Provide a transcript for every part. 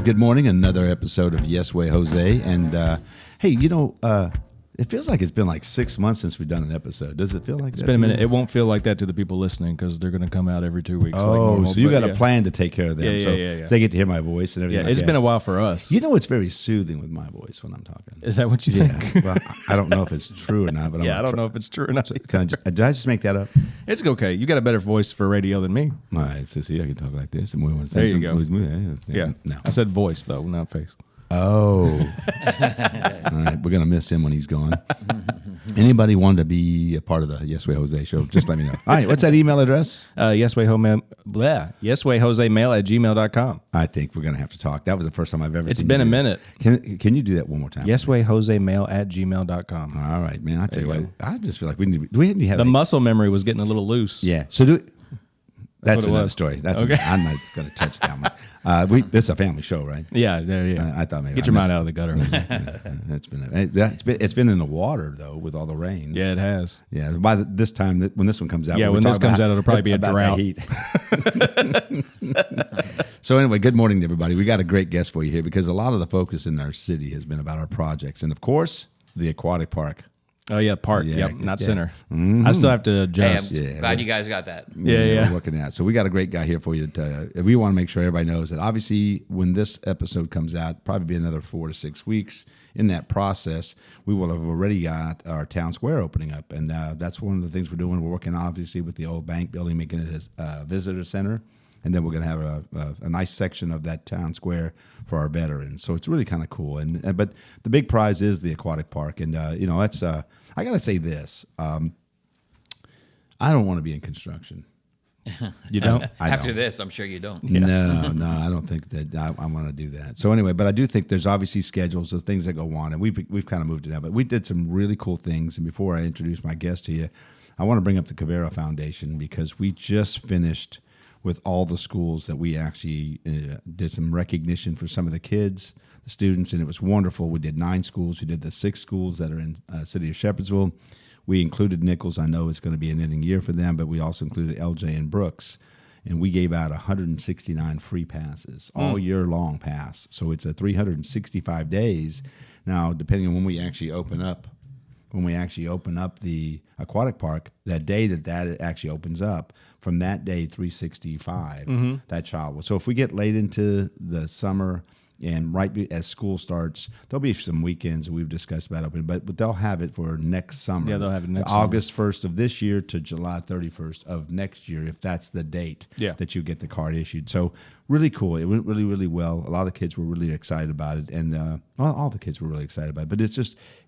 good morning. Another episode of Yes Way Jose. And hey, it feels like it's been like 6 months since we've done an episode. Does it feel like It's that? been a minute. It won't feel like that to the people listening because they're going to come out every 2 weeks. Oh, like normal, so you got but a plan to take care of them. Yeah. They get to hear my voice and everything. Yeah, like it's that. been a while for us. It's very soothing with my voice when I'm talking. Is that what you think? Well, I don't know if it's true or not. But I don't know if it's true or not. Did I just make that up? It's okay. You got a better voice for radio than me. All right, so see, I can talk like this. And we want to There you go. Yeah. No. I said voice, though, not face. Oh. All right, we're going to miss him when he's gone. Anybody want to be a part of the Yes Way Jose show, just let me know. All right, what's that email address? Yeswayjosemail at gmail.com. I think we're going to have to talk. That was the first time I've ever It's seen been you a do minute. that. Can you do that one more time? Yeswayjosemail at gmail.com. All right, man. I tell you There what, you I just feel like we need to have The muscle memory was getting a little loose. Yeah. So that's what it another was. story. Okay. I'm not going to touch that one. This is a family show, right? Yeah. I thought maybe Get your mind out of the gutter. It's been in the water though with all the rain. Yeah, it has. Yeah. By this time, when this one comes out, Yeah, when this comes out, it'll probably be a drought. Heat. So anyway, good morning to everybody. We got a great guest for you here because a lot of the focus in our city has been about our projects, and of course, the aquatic park. Oh, yeah, park. Yeah, Yep, not yeah. center. I still have to adjust. Hey, I'm glad you guys got that. Yeah. We're looking at. So we got a great guy here for you. We want to make sure everybody knows that obviously when this episode comes out, probably be another 4 to 6 weeks. In that process, we will have already got our town square opening up, and that's one of the things we're doing. We're working obviously with the old bank building, making it a visitor center, and then we're going to have a nice section of that town square for our veterans. So it's really kind of cool. But the big prize is the aquatic park, and that's. I got to say this. I don't want to be in construction. You don't? After this, I'm sure you don't. No, I don't think that I want to do that. So anyway, but I do think there's obviously schedules of things that go on, and we've kind of moved it out. But we did some really cool things. And before I introduce my guest to you, I want to bring up the Cabrera Foundation because we just finished with all the schools that we actually did some recognition for some of the kids, the students, and it was wonderful. We did 9 schools. We did the 6 schools that are in city of Shepherdsville. We included Nichols. I know it's going to be an ending year for them, but we also included LJ and Brooks. And we gave out 169 free passes, all year long pass. So it's a 365 days. Now, depending on when we actually open up the aquatic park, that day that actually opens up, from that day 365, that child will. So if we get late into the summer and right as school starts, there'll be some weekends that we've discussed about opening, but they'll have it for next summer. Yeah, they'll have it next August 1st of this year to July 31st of next year, if that's the date that you get the card issued. So really cool. It went really, really well. A lot of the kids were really excited about it, and all the kids were really excited about it. But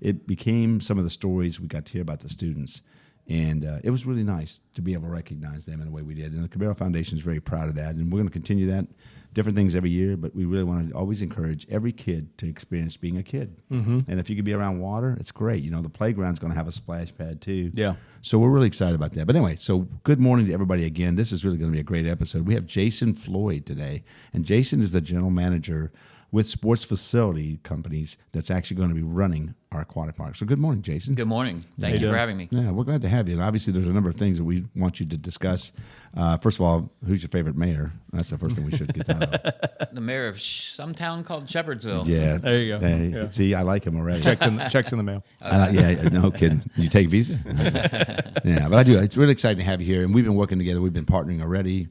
it became some of the stories we got to hear about the students. And it was really nice to be able to recognize them in the way we did. And the Cabrera Foundation is very proud of that. And we're going to continue that, different things every year. But we really want to always encourage every kid to experience being a kid. Mm-hmm. And if you could be around water, it's great. The playground's going to have a splash pad too. Yeah. So we're really excited about that. But anyway, so good morning to everybody again. This is really going to be a great episode. We have Jason Floyd today. And Jason is the general manager with sports facility companies that's actually going to be running our aquatic park. So good morning, Jason. Good morning. Thank you for having me. Yeah, we're glad to have you. And obviously, there's a number of things that we want you to discuss. First of all, who's your favorite mayor? That's the first thing we should get out of. The mayor of some town called Shepherdsville. Yeah. There you go. Yeah. See, I like him already. Checks in the mail. No kidding. You take Visa? Yeah, but I do. It's really exciting to have you here. And we've been working together. We've been partnering already.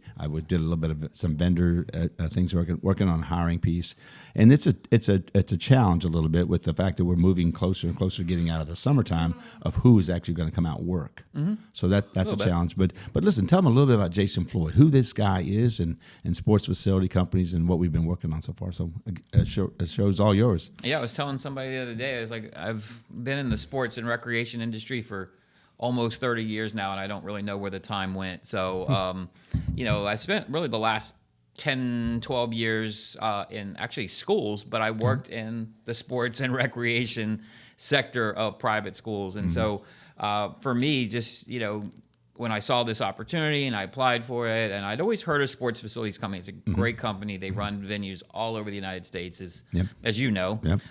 Did a little bit of some vendor things, working on a hiring piece. And it's a challenge a little bit with the fact that we're moving closer and closer to getting out of the summertime of who is actually going to come out and work. Mm-hmm. So that's a challenge. But listen, tell them a little bit about Jason Floyd, who this guy is, and sports facility companies, and what we've been working on so far. So the show's all yours. Yeah, I was telling somebody the other day, I was like, I've been in the sports and recreation industry for almost 30 years now, and I don't really know where the time went. So, I spent really the last 10, 12 years in actually schools, but I worked in the sports and recreation sector of private schools. And so for me, just, when I saw this opportunity and I applied for it, and I'd always heard of Sports Facilities Company. It's a great company. They run venues all over the United States, as you know. Yep.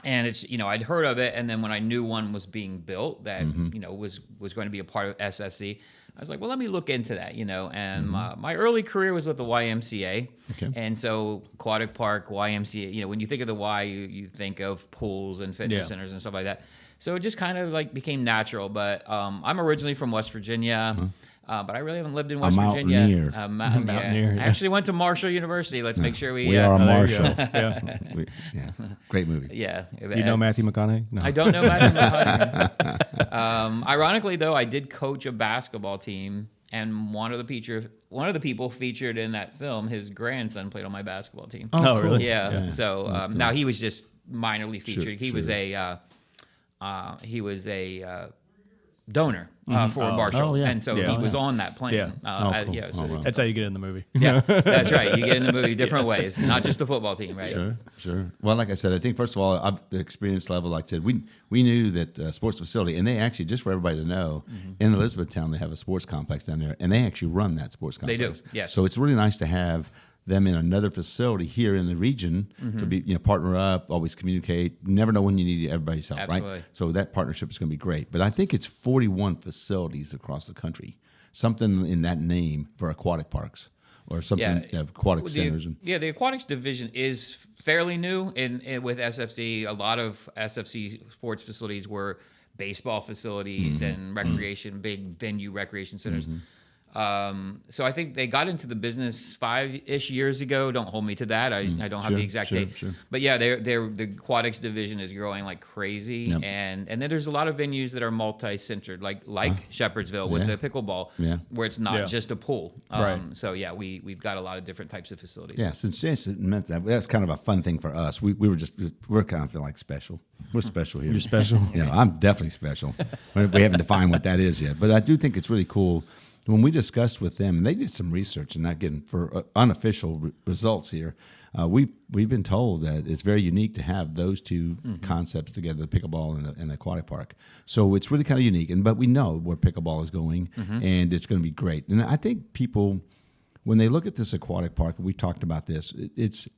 And it's, I'd heard of it, and then when I knew one was being built that Mm-hmm. was going to be a part of SFC, I was like, well, let me look into that, And my early career was with the YMCA, Okay. and so Aquatic Park, YMCA. When you think of the Y, you think of pools and fitness centers and stuff like that. So it just kind of like became natural. But I'm originally from West Virginia. But I really haven't lived in West Virginia. Mountaineer. Mountaineer, I actually went to Marshall University. Let's make sure We are a Marshall. Yeah. Yeah, great movie. Yeah. Do you know Matthew McConaughey? No. I don't know Matthew McConaughey. Ironically, though, I did coach a basketball team, and one of the people featured in that film, his grandson played on my basketball team. Oh, really? Yeah. So That's cool. now he was just minorly featured. Sure, he was a donor for Oh. Marshall, Oh, yeah. and so Yeah. he was on that plane. Yeah. Cool. So wow. That's how you get in the movie. yeah, that's right. You get in the movie different ways, not just the football team, right? Sure. Well, like I said, I think first of all, the experience level, like I said, we knew that sports facility, and they actually, just for everybody to know, in Elizabethtown they have a sports complex down there, and they actually run that sports They complex. do, yes. So it's really nice to have them in another facility here in the region to be partner up, always communicate. You never know when you need everybody's help, Absolutely. right? So that partnership is going to be great. But I think it's 41 facilities across the country, something in that name for aquatic parks or something of aquatic centers. The aquatics division is fairly new in with SFC. A lot of SFC sports facilities were baseball facilities and recreation, big venue recreation centers. So I think they got into the business 5-ish years ago. Don't hold me to that. I don't have the exact date. Sure. But yeah, the aquatics division is growing like crazy. Yep. And then there's a lot of venues that are multi-centered, like Shepherdsville with the pickleball, where it's not just a pool. Right. So yeah, we've got a lot of different types of facilities. Yeah, since Jason meant that's kind of a fun thing for us. We're kind of feel like special. We're special here. You're special? I'm definitely special. We haven't defined what that is yet, but I do think it's really cool. When we discussed with them, and they did some research, and not getting for unofficial results here, we've been told that it's very unique to have those two concepts together, the pickleball and the aquatic park. So it's really kind of unique, but we know where pickleball is going, and it's going to be great. And I think people, when they look at this aquatic park, and we talked about this, it's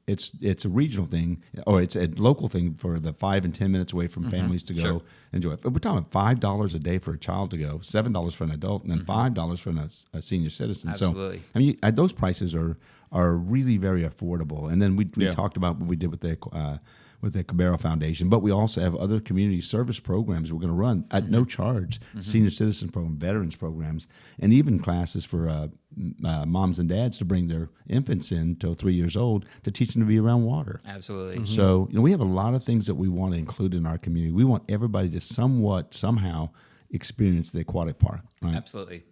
a regional thing, or it's a local thing for the 5 and 10 minutes away from families to go enjoy it. But we're talking $5 a day for a child to go, $7 for an adult, and then $5 for a senior citizen. Absolutely. So I mean, those prices are really very affordable. And then we talked about what we did with the Cabero Foundation, but we also have other community service programs we're going to run at no charge, senior citizen program, veterans programs, and even classes for moms and dads to bring their infants in till 3 years old to teach them to be around water. Absolutely. So we have a lot of things that we want to include in our community. We want everybody to somehow experience the aquatic park. Right? Absolutely.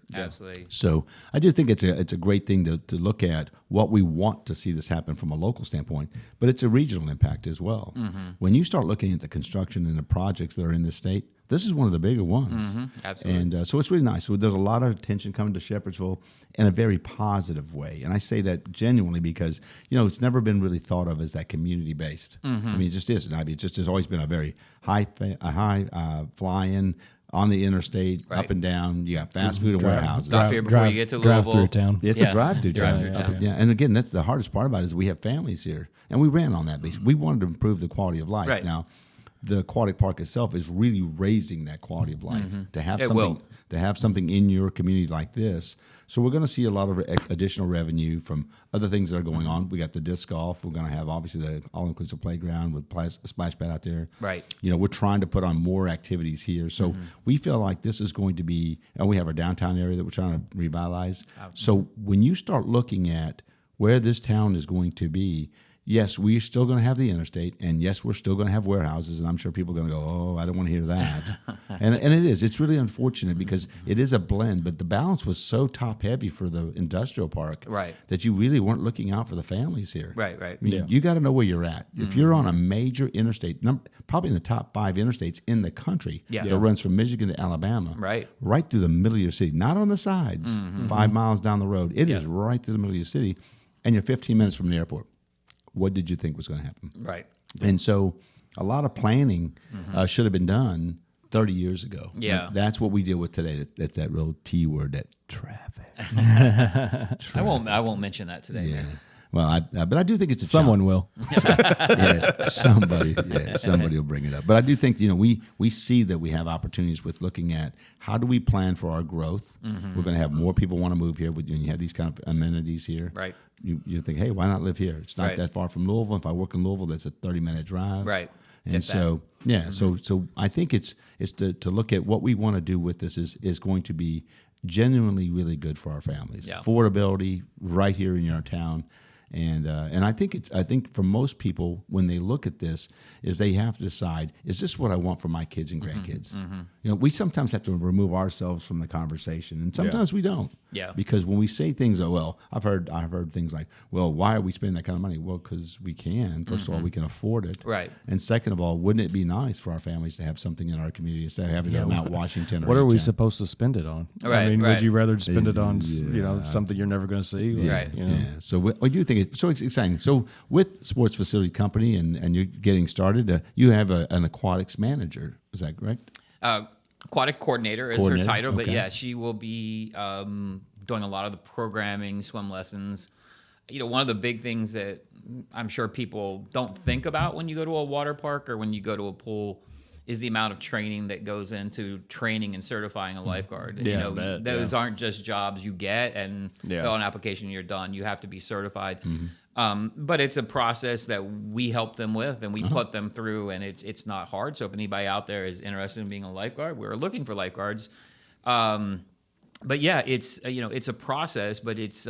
So I just think it's a great thing to look at what we want to see this happen from a local standpoint, but it's a regional impact as well. When you start looking at the construction and the projects that are in this state, this is one of the bigger ones. Absolutely. And so it's really nice. So there's a lot of attention coming to Shepherdsville in a very positive way. And I say that genuinely because, it's never been really thought of as that community based. I mean, it just isn't. I mean, it's always been a very high flying, on the interstate, up and down. You got fast food and warehouses. Stop here before you get to Louisville. Drive through town. It's a drive-through town. Drive-through town. Yeah, and again, that's the hardest part about it is we have families here, and we ran on that basis. We wanted to improve the quality of life. Right. Now, the aquatic park itself is really raising that quality of life to have It something will. to have something in your community like this. So we're going to see a lot of additional revenue from other things that are going on. We got the disc golf. We're going to have obviously the all-inclusive playground with a splash pad out there. Right. We're trying to put on more activities here. So we feel like this is going to be, and we have our downtown area that we're trying to revitalize. So when you start looking at where this town is going to be, yes, we're still going to have the interstate, and yes, we're still going to have warehouses, and I'm sure people are going to go, oh, I don't want to hear that. and it is. It's really unfortunate because it is a blend, but the balance was so top-heavy for the industrial park that you really weren't looking out for the families here. Right. I mean, you got to know where you're at. If you're on a major interstate, probably in the top 5 interstates in the country that runs from Michigan to Alabama, right through the middle of your city, not on the sides, 5 miles down the road. It is right through the middle of your city, and you're 15 minutes from the airport. What did you think was going to happen? Right. And so a lot of planning should have been done 30 years ago. Yeah. That's what we deal with today. That's that real T word, that traffic. I won't mention that today. Yeah. Man. Well, but I do think it's a Someone will. somebody will bring it up. But I do think we see that we have opportunities with looking at how do we plan for our growth. We're going to have more people want to move here when you have these kind of amenities here. Right. You think, hey, why not live here? It's not that far from Louisville. If I work in Louisville, that's a 30-minute drive. Right. And so so I think it's to look at what we want to do with this is going to be genuinely really good for our families. Yeah. Affordability right here in our town. And I think for most people, when they look at this, is they have to decide, is this what I want for my kids and grandkids? We sometimes have to remove ourselves from the conversation, and sometimes we don't. Yeah. Because when we say things, I've heard things like, well, why are we spending that kind of money? Well, because we can. First of all, we can afford it. Right. And second of all, wouldn't it be nice for our families to have something in our community instead of having it in Mount Washington? What are we supposed to spend it on? Right, I mean, right. would you rather spend it on something you're never going to see? Right. Yeah. So we do think it's so exciting. So with Sports Facility Company and you're getting started, you have an aquatics manager. Is that correct? Aquatic coordinator is her title, but okay. yeah, she will be doing a lot of the programming, swim lessons. One of the big things that I'm sure people don't think about when you go to a water park or when you go to a pool is the amount of training that goes into training and certifying a lifeguard. Yeah, Those aren't just jobs you get and fill out an application and you're done. You have to be certified. But it's a process that we help them with and we put them through, and it's not hard. So if anybody out there is interested in being a lifeguard, we're looking for lifeguards. But yeah, it's it's a process, but it's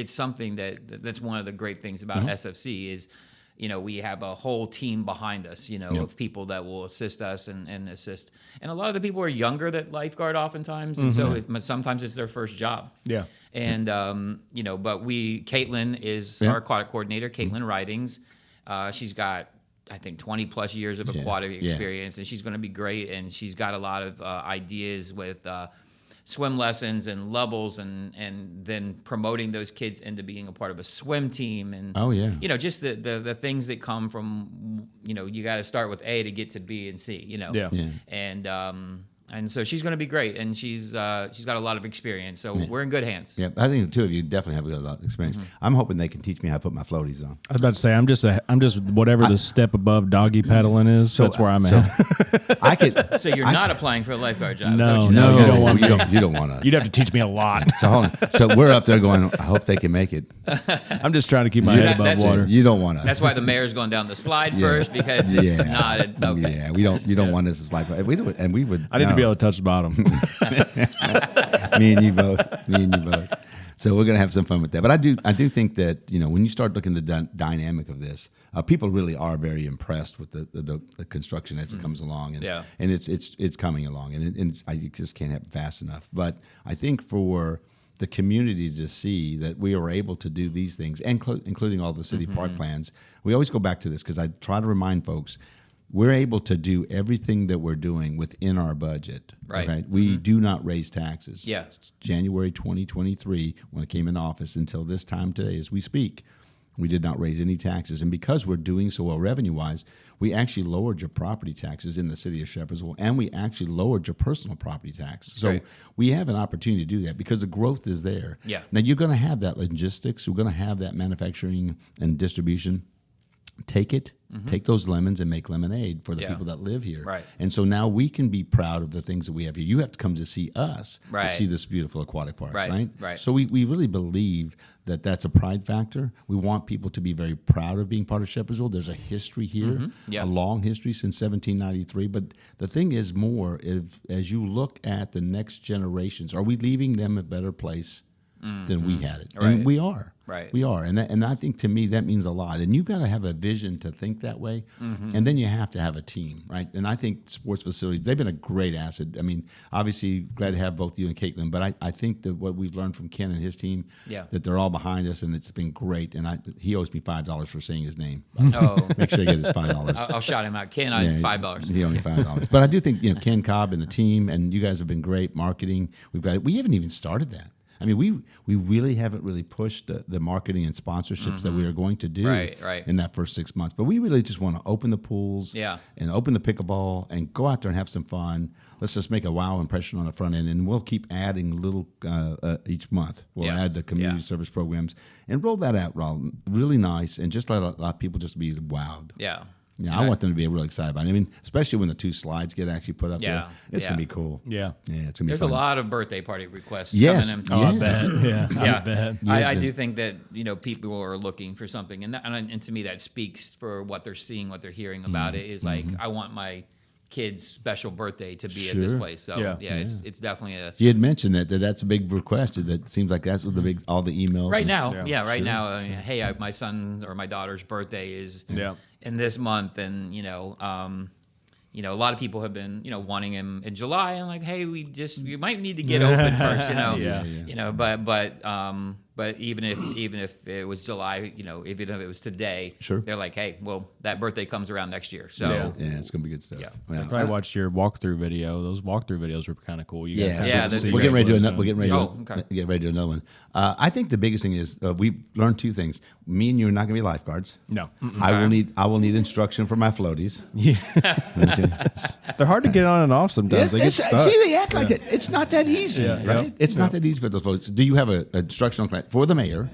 something that's one of the great things about SFC is we have a whole team behind us, of people that will assist us and assist. And a lot of the people are younger that lifeguard oftentimes, and so sometimes it's their first job. Yeah. And but Caitlin is our aquatic coordinator, Caitlin Ridings. She's got, I think, 20 plus years of aquatic experience, and she's going to be great. And she's got a lot of ideas with swim lessons and levels, and then promoting those kids into being a part of a swim team. And just the things that come from you got to start with A to get to B and C. And so she's going to be great, and she's got a lot of experience. So we're in good hands. Yeah, I think the two of you definitely have a lot of experience. I'm hoping they can teach me how to put my floaties on. I was about to say, I'm just whatever the step above doggy paddling is. That's where I'm at. I could. So you're not applying for a lifeguard job? No, you don't want you don't want us. You'd have to teach me a lot. So hold on. So we're up there going, I hope they can make it. I'm just trying to keep my head above water. You don't want us. That's why the mayor's going down the slide first, because it's not okay. Yeah, you don't want us as lifeguard. We do it, and we would. I need to be able to touch the bottom. Me and you both. So we're gonna have some fun with that. But I do think that when you start looking at the dynamic of this, people really are very impressed with the construction as it comes along, and it's coming along, and I just can't happen fast enough. But I think for the community to see that we are able to do these things, including all the city park plans, we always go back to this because I try to remind folks. We're able to do everything that we're doing within our budget. Right. Okay? We do not raise taxes. Yeah. January 2023, when I came in office, until this time today as we speak, we did not raise any taxes. And because we're doing so well revenue-wise, we actually lowered your property taxes in the city of Shepherdsville, and we actually lowered your personal property tax. So Great. we have an opportunity to do that because the growth is there. Yeah. Now, you're going to have that logistics. We're going to have that manufacturing and distribution. Take those lemons and make lemonade for the people that live here. Right. And so now we can be proud of the things that we have here. You have to come to see us to Right. see this beautiful aquatic park, Right. right? So we really believe that that's a pride factor. We want people to be very proud of being part of Shepherdsville. There's a history here, a long history since 1793. But the thing is more, as you look at the next generations, are we leaving them a better place than we had it? Right. And we are. Right. We are. And I think to me that means a lot. And you've got to have a vision to think that way. And then you have to have a team, right? And I think sports facilities, they've been a great asset. I mean, obviously glad to have both you and Caitlin, but I think that what we've learned from Ken and his team, that they're all behind us, and it's been great. And he owes me $5 for saying his name. Oh, Make sure you get his $5. I'll shout him out. Ken, I need $5. He owed me $5. But I do think Ken Cobb and the team, and you guys have been great marketing. We haven't even started that. I mean, we really haven't really pushed the marketing and sponsorships that we are going to do in that first 6 months. But we really just want to open the pools and open the pickleball and go out there and have some fun. Let's just make a wow impression on the front end, and we'll keep adding little each month. We'll add the community service programs and roll that out really nice, and just let a lot of people just be wowed. Yeah. Yeah, I want them to be really excited about it. I mean, especially when the 2 slides get actually put up there. It's going to be cool. Yeah. Yeah, it's going to be There's fun. a lot of birthday party requests Yes. coming in. Oh, I bet. I bet. I do think that, people are looking for something. And to me, that speaks for what they're seeing, what they're hearing about it is like, I want my kid's special birthday to be at this place. So it's definitely a. You had mentioned that's a big request. That seems like that's what all the emails. Right now, now. Hey, my son's or my daughter's birthday is in this month, and a lot of people have been wanting him in July, and like, hey, we might need to get open first, But even if it was July, even if it was today, they're like, hey, well, that birthday comes around next year. So it's gonna be good stuff. Yeah. I probably watched your walkthrough video. Those walkthrough videos were kind of cool. We're getting ready to do another one. I think the biggest thing is we learned 2 things. Me and you are not gonna be lifeguards. No, I will need instruction for my floaties. Yeah, they're hard to get on and off sometimes. They get stuck. See, they act like it. It's not that easy, right? It's not that easy. But those floaties. Do you have an instructional class for the mayor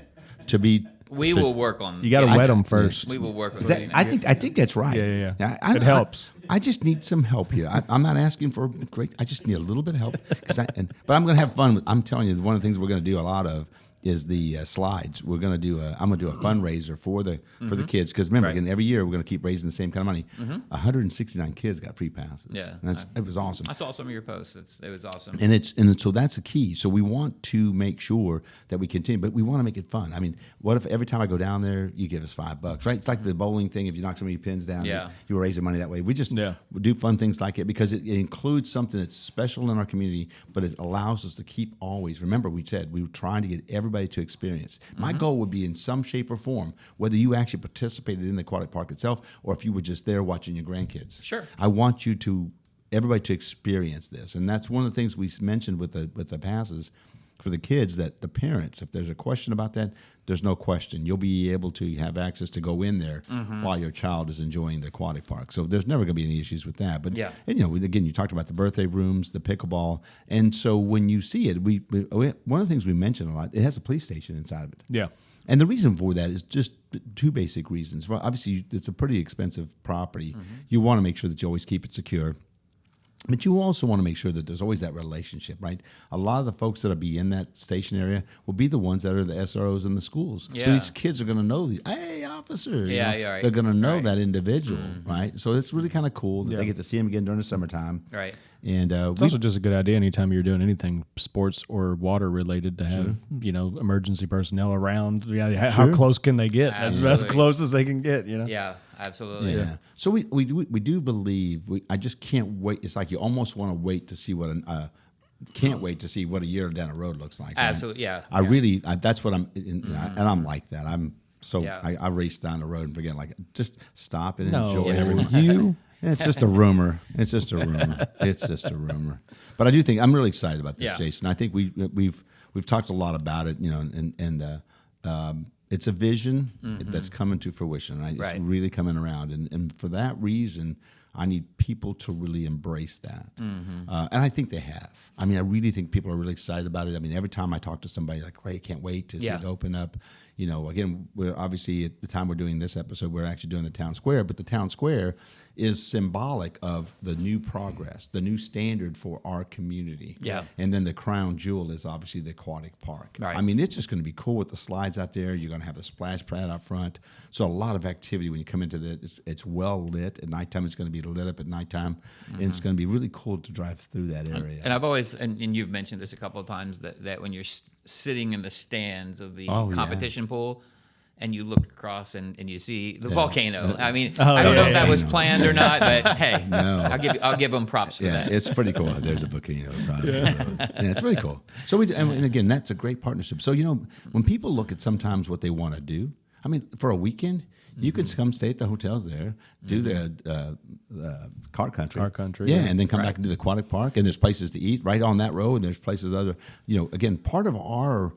to be? We will work on. You got to wet them first. We will work on that. I think that's right. Yeah. It helps. I just need some help here. I'm not asking for great. I just need a little bit of help. But I'm going to have fun. I'm telling you, one of the things we're going to do a lot of is the slides. We're going to do I'm going to do a fundraiser for the kids, because remember, again, every year we're going to keep raising the same kind of money. 169 kids got free passes. Yeah, and it was awesome. I saw some of your posts. It was awesome. And so that's a key. So we want to make sure that we continue, but we want to make it fun. I mean, what if every time I go down there, you give us $5, right? It's like the bowling thing. If you knock so many pins down, you were raising money that way. We just do fun things like it, because it includes something that's special in our community, but it allows us to keep always. Remember, we said we were trying to get everybody to experience. My goal would be in some shape or form, whether you actually participated in the aquatic park itself or if you were just there watching your grandkids. Sure. I want everybody to experience this. And that's one of the things we mentioned with the passes for the kids, that the parents, if there's a question about that, there's no question. You'll be able to have access to go in there while your child is enjoying the aquatic park. So there's never going to be any issues with that. But again, you talked about the birthday rooms, the pickleball, and so when you see it, we one of the things we mention a lot, it has a police station inside of it. Yeah. And the reason for that is just 2 basic reasons. Well, obviously, it's a pretty expensive property. You want to make sure that you always keep it secure. But you also want to make sure that there's always that relationship, right? A lot of the folks that'll be in that station area will be the ones that are the SROs in the schools. So these kids are going to know these, hey, officer. Right. They're going to know that individual, right? So it's really kind of cool that they get to see him again during the summertime. Right. And it's also just a good idea anytime you're doing anything sports or water related to have emergency personnel around. How close can they get? As close as they can get. Yeah, absolutely. Yeah. So we do believe. I just can't wait. It's like you almost want to wait to see what can't wait to see what a year down the road looks like. Absolutely. Yeah. I really. That's what I'm. And I'm like that. I race down the road and forget. Like, just stop and enjoy everything. It's just a rumor. It's just a rumor. But I do think I'm really excited about this, Jason. I think we've talked a lot about it, and it's a vision that's coming to fruition. Right? It's really coming around, and for that reason, I need people to really embrace that. And I think they have. I mean, I really think people are really excited about it. I mean, every time I talk to somebody, like, "Ray, can't wait to see it open up." Again, we're obviously at the time we're doing this episode, we're actually doing the town square, but the town square is symbolic of the new progress, the new standard for our community. Yeah. And then the crown jewel is obviously the aquatic park. Right. I mean, it's just going to be cool with the slides out there. You're going to have the splash pad out front. So a lot of activity when you come into it's well lit. At nighttime, it's going to be lit up at nighttime. And it's going to be really cool to drive through that area. And I've always, and you've mentioned this a couple of times, that when you're sitting in the stands of the competition pool, and you look across and you see the volcano. I mean, I don't know if that was planned or not, but hey, I'll give them props for that. It's pretty cool. There's a volcano across the road. Yeah, it's really cool. So and again, that's a great partnership. So when people look at sometimes what they want to do, I mean, for a weekend, You could come stay at the hotels there, do the car country. Yeah, and then come back and do the aquatic park. And there's places to eat right on that road, and there's places other, again, part of our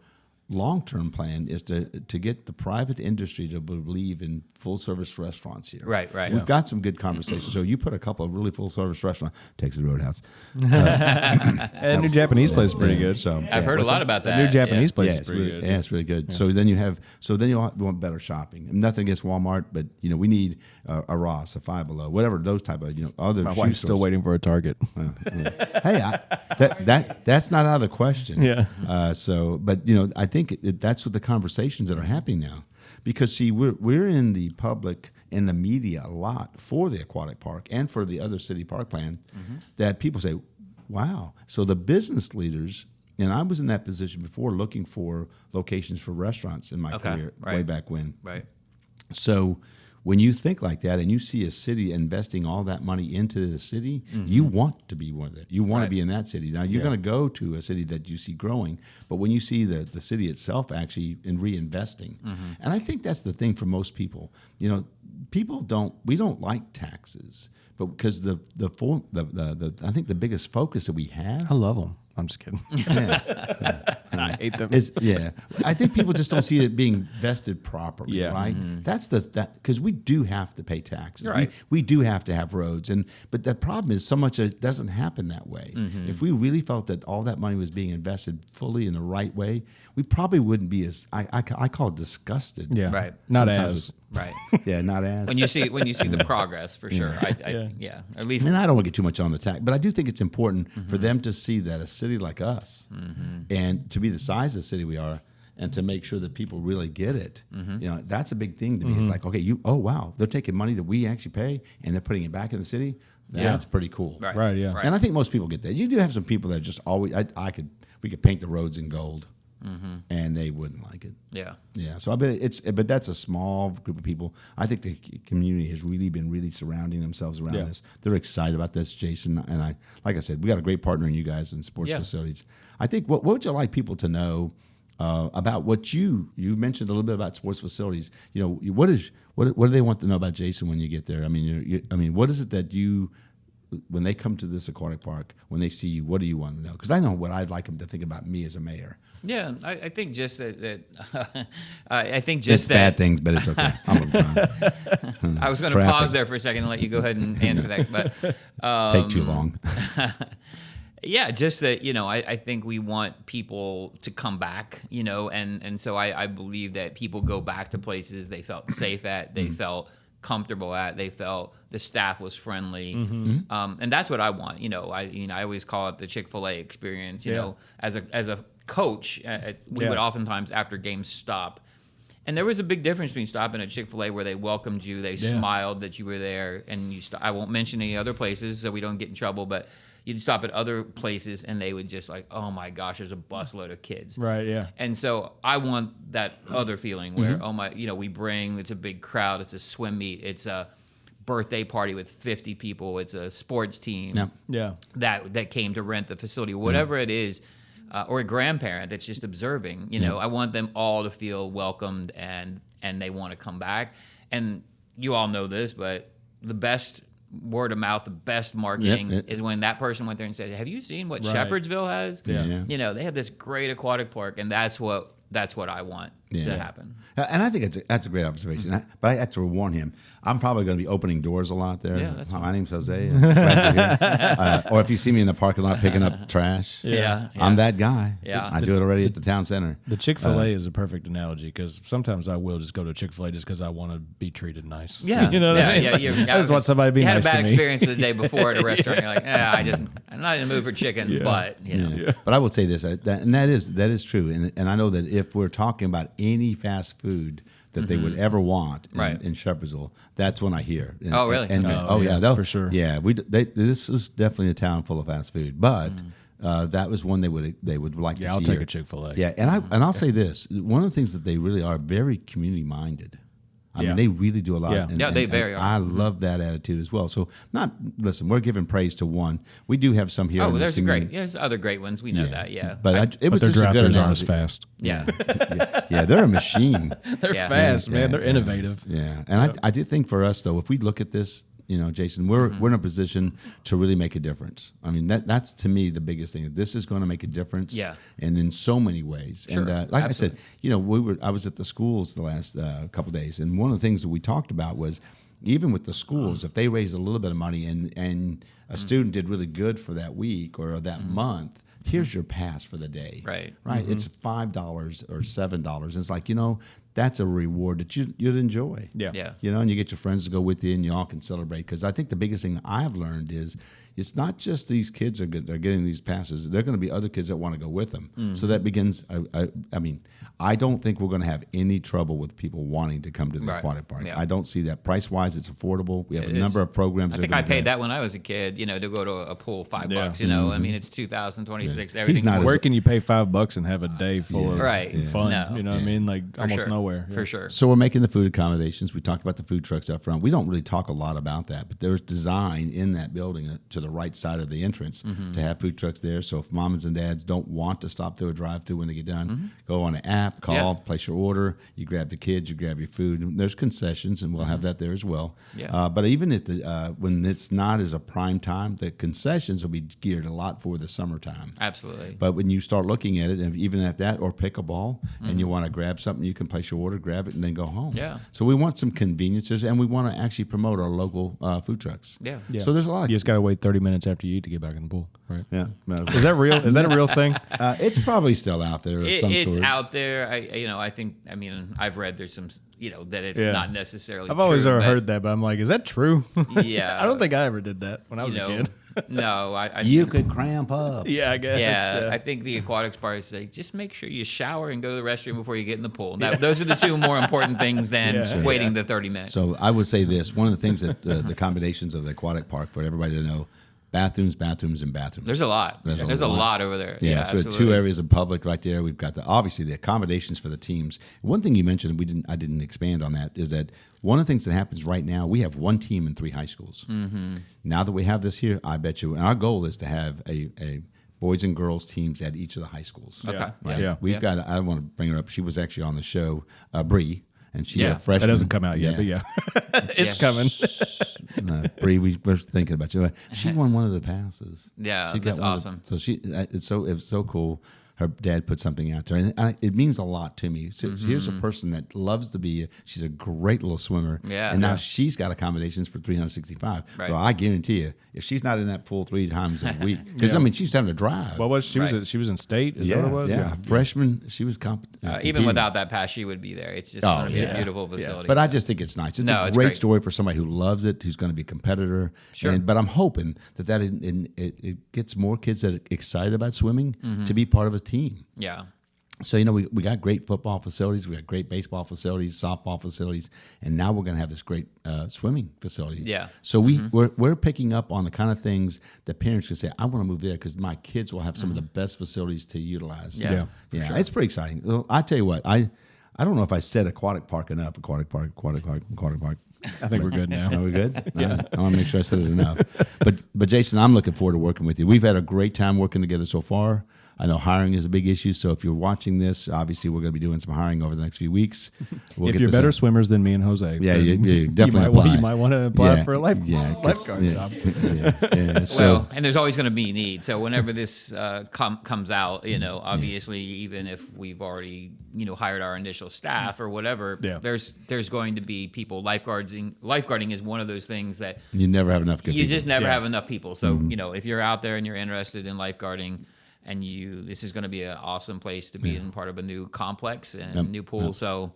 long-term plan is to get the private industry to believe in full-service restaurants here. Right. We've got some good conversations. So you put a couple of really full-service restaurants, Texas Roadhouse. And new Japanese place is pretty good. So I've heard a lot about that. The new Japanese place Yeah, is pretty good. Yeah, it's really good. So then you'll want better shopping. Nothing against Walmart, but we need a Ross, a Five Below, whatever those type of other. My shoe wife's still stores. waiting for a Target. Hey, that's not out of the question. Yeah. But I think that's what the conversations that are happening now, because see, we're in the public and the media a lot for the aquatic park and for the other city park plan, that people say, wow. So the business leaders, and I was in that position before, looking for locations for restaurants in my career way back when. Right. So when you think like that and you see a city investing all that money into the city, you want to be one of that. You want to be in that city. Now, you're going to go to a city that you see growing, but when you see the city itself actually in reinvesting, and I think that's the thing for most people. We don't like taxes, but because I think the biggest focus that we have. I love them. I'm just kidding. I hate them. I think people just don't see it being vested properly, right? That's because we do have to pay taxes. Right. We do have to have roads, but the problem is so much it doesn't happen that way. If we really felt that all that money was being invested fully in the right way, we probably wouldn't be as I call it disgusted. Yeah, Right. Not Sometimes as. Right. Yeah, not as. When you see the progress, for sure. At least. And I don't want to get too much on the tax, but I do think it's important for them to see that a city like us, and to be the size of the city we are, and to make sure that people really get it. That's a big thing to me. It's like, okay, wow, they're taking money that we actually pay and they're putting it back in the city. That's pretty cool. Right, yeah. And I think most people get that. You do have some people that just always, we could paint the roads in gold, and they wouldn't like it. Yeah. So I bet but that's a small group of people. I think the community has really been surrounding themselves around this. They're excited about this, Jason. And like I said, we got a great partner in you guys in sports facilities. I think what would you like people to know about what you mentioned a little bit about sports facilities? What do they want to know about Jason when you get there? I mean, what is it that when they come to this aquatic park, when they see you, what do you want to know? Because I know what I'd like them to think about me as a mayor. Yeah, I think just that I think just it's that bad things, but it's okay. I'm fine. I was going to pause there for a second and let you go ahead and answer that, but take too long. Yeah, just that, I think we want people to come back, and so I believe that people go back to places they felt safe at, they felt comfortable at, they felt the staff was friendly, and that's what I want. I always call it the Chick-fil-A experience. As a coach, we would oftentimes after games stop, and there was a big difference between stopping at Chick-fil-A where they welcomed you, they smiled that you were there, and I won't mention any other places so we don't get in trouble, but you'd stop at other places and they would just like, oh my gosh, there's a busload of kids. Right, yeah. And so I want that other feeling where, it's a big crowd, it's a swim meet, it's a birthday party with 50 people, it's a sports team that came to rent the facility, whatever it is, or a grandparent that's just observing, I want them all to feel welcomed and they want to come back. And you all know this, but the best word of mouth, the best marketing is when that person went there and said, have you seen what Shepherdsville has? They have this great aquatic park, and that's what I want to happen. And I think that's a great observation. But I have to warn him. I'm probably going to be opening doors a lot there. Yeah, that's My name's Jose. Or if you see me in the parking lot picking up trash, I'm that guy. Yeah. I do it already at the town center. The Chick-fil-A is a perfect analogy because sometimes I will just go to Chick-fil-A just because I want to be treated nice. Yeah. You know what I mean? I just want somebody to be nice to me. You had a bad experience the day before at a restaurant. You're like, I'm not in the mood for chicken, but, But I would say this, and that is true. And I know that if we're talking about any fast food that they would ever want in Shepherdsville, that's when I hear. And, oh, really? For sure. Yeah, this was definitely a town full of fast food, but that was one they would like to see. I'll take a Chick-fil-A. Yeah, and I'll say this: one of the things that they really are very community minded. I mean, they really do a lot. Yeah. They very are. I love that attitude as well. So, listen, we're giving praise to one. We do have some here. Oh, there's there's other great ones. We know that. Yeah, but it was their just a good drafters aren't as analogy. fast. yeah. Yeah, they're a machine. They're Yeah. fast, man. Yeah, They're innovative. Yeah, and I do think for us though, if we look at this, Jason, we're in a position to really make a difference. I mean, that's to me the biggest thing. This is going to make a difference. Yeah. And in so many ways. Sure, And like absolutely. I said, I was at the schools the last couple of days, and one of the things that we talked about was even with the schools, if they raised a little bit of money and a student did really good for that week or that month, here's your pass for the day. Right. Right. It's $5 or $7. And it's like, that's a reward that you'd enjoy. Yeah. Yeah. And you get your friends to go with you and you all can celebrate. Because I think the biggest thing I've learned is it's not just these kids are getting these passes. There are going to be other kids that want to go with them. So that begins, I don't think we're going to have any trouble with people wanting to come to the aquatic park. Yeah. I don't see that. Price-wise, it's affordable. We have a number of programs. I think I paid that when I was a kid, to go to a pool, $5. I mean, it's 2026. Everything's not Where can you pay $5 and have a day full of fun? No. You know what I mean? Like almost sure. nowhere. For sure. So we're making the food accommodations. We talked about the food trucks up front. We don't really talk a lot about that, but there's design in that building to the right side of the entrance to have food trucks there. So if moms and dads don't want to stop through a drive-through when they get done, go on an app, call, place your order. You grab the kids, you grab your food. And there's concessions, and we'll have that there as well. Yeah. But even at when it's not as a prime time, the concessions will be geared a lot for the summertime. Absolutely. But when you start looking at it, and even at that, or pickleball, and you want to grab something, you can place your order, grab it, and then go home. Yeah. So we want some conveniences, and we want to actually promote our local food trucks. Yeah. So there's a lot. You just got to wait 30 minutes after you eat to get back in the pool, right? Yeah. Is that real? Is that a real thing? It's probably still out there of some It's sort. out there. I mean, I've read there's some, that it's not necessarily I've always true, heard that, but I'm like, is that true? Yeah. I don't think I ever did that when I was a kid. No, You could cramp up. Yeah, I guess. Yeah, I think the aquatics part say just make sure you shower and go to the restroom before you get in the pool. Those are the two more important things than waiting the 30 minutes. So I would say this: one of the things that the combinations of the aquatic park for everybody to know. Bathrooms, and bathrooms. There's a lot. There's a lot over there. Yeah, so absolutely. 2 areas of public right there. We've got obviously the accommodations for the teams. One thing you mentioned, I didn't expand on that, is that one of the things that happens right now, we have one team in 3 high schools. Now that we have this here, I bet you, and our goal is to have a boys and girls teams at each of the high schools. Okay. Right? Yeah. We've got, I want to bring her up. She was actually on the show, Bree. And she's a freshman. That doesn't come out yet, but yeah. It's coming. Bree, we were thinking about you. She won one of the passes. Yeah, she got that's one awesome. So it was so cool. Her dad put something out there, and it means a lot to me. So here's a person that loves to be. She's a great little swimmer. Yeah. And now she's got accommodations for 365. Right. So I guarantee you, if she's not in that pool 3 times a week, because I mean she's having to drive. What was she? Right. She was in state. Is that what it was? Yeah, freshman. She was Even competing. without that pass, she would be there. It's just going to be a beautiful facility. But I just think it's nice. It's a great story for somebody who loves it, who's going to be a competitor. Sure. But I'm hoping that it gets more kids that are excited about swimming to be part of a team. Yeah. So, we got great football facilities. We got great baseball facilities, softball facilities. And now we're going to have this great swimming facility. Yeah. So we're picking up on the kind of things that parents can say, I want to move there because my kids will have some of the best facilities to utilize. Yeah. Yeah. It's pretty exciting. Well, I tell you what, I don't know if I said aquatic park enough. Aquatic park. I think we're good now. Are we good? Yeah. I want to make sure I said it enough. But Jason, I'm looking forward to working with you. We've had a great time working together so far. I know hiring is a big issue, so if you're watching this, obviously we're going to be doing some hiring over the next few weeks. If you're better swimmers than me and Jose, yeah, you definitely apply. You might want to apply for a lifeguard job. So, and there's always going to be need. So whenever this comes out, obviously, even if we've already hired our initial staff or whatever, there's going to be people lifeguarding. Lifeguarding is one of those things that you never have enough good people. You just never have enough people. So if you're out there and you're interested in lifeguarding. And this is going to be an awesome place to be in part of a new complex and new pool. So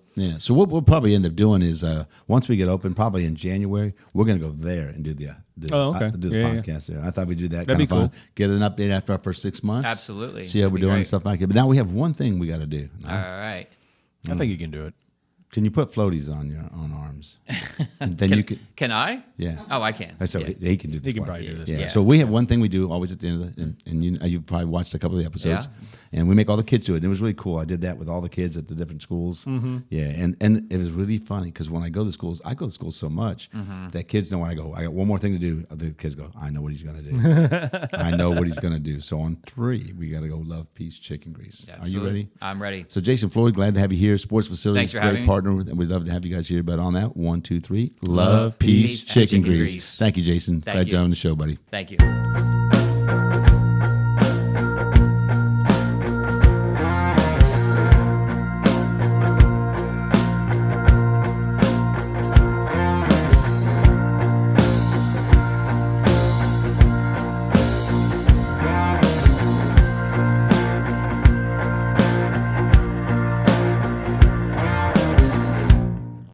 what we'll probably end up doing is once we get open, probably in January, we're going to go there and do the podcast there. I thought we'd do that. That'd be fun. cool. Get an update after our first 6 months. Absolutely. See how we're doing and stuff like that. But now we have one thing we got to do. All right. I think you can do it. Can you put floaties on your arms? And then can I? Yeah. Oh, I can. So he can do this. He can part. probably do this. Yeah. So we have one thing we do always at the end of the, and you've probably watched a couple of the episodes, And we make all the kids do it. And it was really cool. I did that with all the kids at the different schools. Yeah, and it was really funny because when I go to schools so much that kids know when I go, I got one more thing to do. The kids go, I know what he's going to do. I know what he's going to do. So on 3, we got to go Love, Peace, Chicken Grease. Yeah, Are you ready? I'm ready. So Jason Floyd, glad to have you here. Sports Facilities, Thanks for having great me. partner, and we'd love to have you guys here. But on that, 1, 2, 3, Love, Peace, Chicken Grease. Thank you, Jason. Thank Glad you. you're on the show, buddy. Thank you.